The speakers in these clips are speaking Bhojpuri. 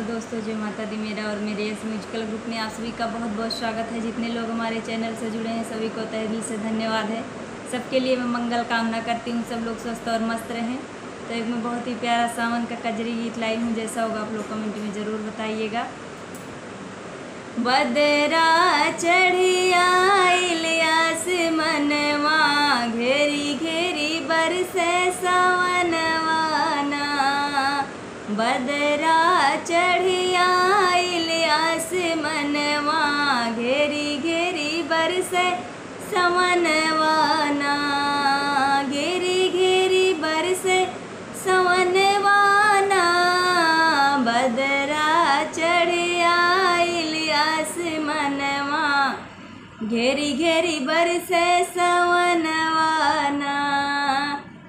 दोस्तों, जय माता दी। मेरा और मेरे इस म्यूजिकल ग्रुप में आप सभी का बहुत बहुत स्वागत है। जितने लोग हमारे चैनल से जुड़े हैं सभी को तहे दिल से धन्यवाद है। सबके लिए मैं मंगल कामना करती हूँ, सब लोग स्वस्थ और मस्त रहें। तो एक मैं बहुत ही प्यारा सावन का कजरी गीत लाई हूँ, जैसा होगा आप लोग कमेंट में ज़रूर बताइएगा। बदरा चढ़ी आइल आसमनवा, घेरी घेरी बरसे सावनवाना। बदरा चढ़ी आइल आसमनवा, घेरी घेरी बरसे सावनवाना। घेरी घेरी बरसे सावनवाना, बदरा चढ़ी आइल आसमनवा, घेरी घेरी बरसे सावनवाना।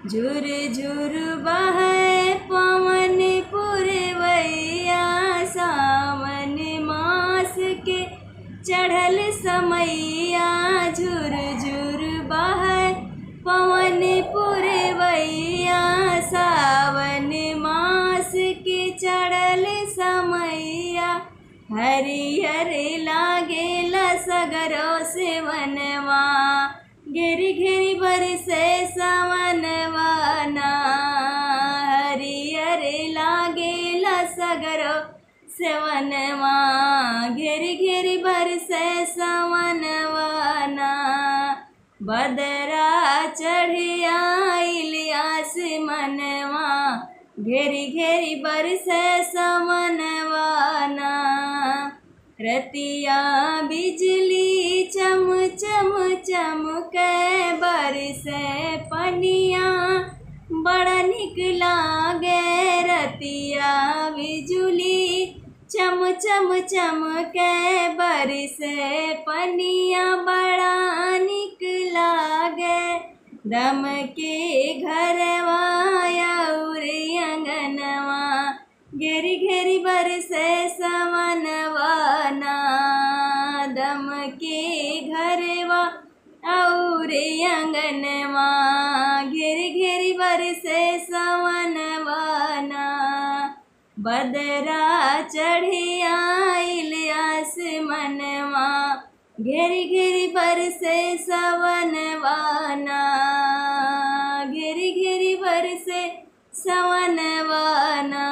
झुर झुर बहे पवन पुरवैया, सावन मास के चढ़ल समैया। झुर झुर बहे पवन पुरवैया, सावन मास के चढ़ल समैया। हरियर लागेला सगरो सेवनवा, घेरी घेरी बरसे सावनवाना। हरियर लागेला सगरो सेवनवा, घेरी घेरी बरसे सावनवाना। बदरा चढ़ी आइल आसमनवा, घेरी घेरी बरसे सावनवाना। रतिया बिजली चम चम चमके, बरसे पनिया बड़ा निक लागे। रतिया बिजली चम चम चमके, बरसे पनिया बड़ा निक लागे। दम के घरवा और अंगनवा, घेरी घेरी बरसे सावनवाना। दम के घरवा और अंगनवा, घेरी घेरी बरसे सावनवाना। बदरा चढ़ी आइल आसमनवा, घेरी घेरी बरसे सावनवाना। घेरी घेरी बरसे सावनवाना।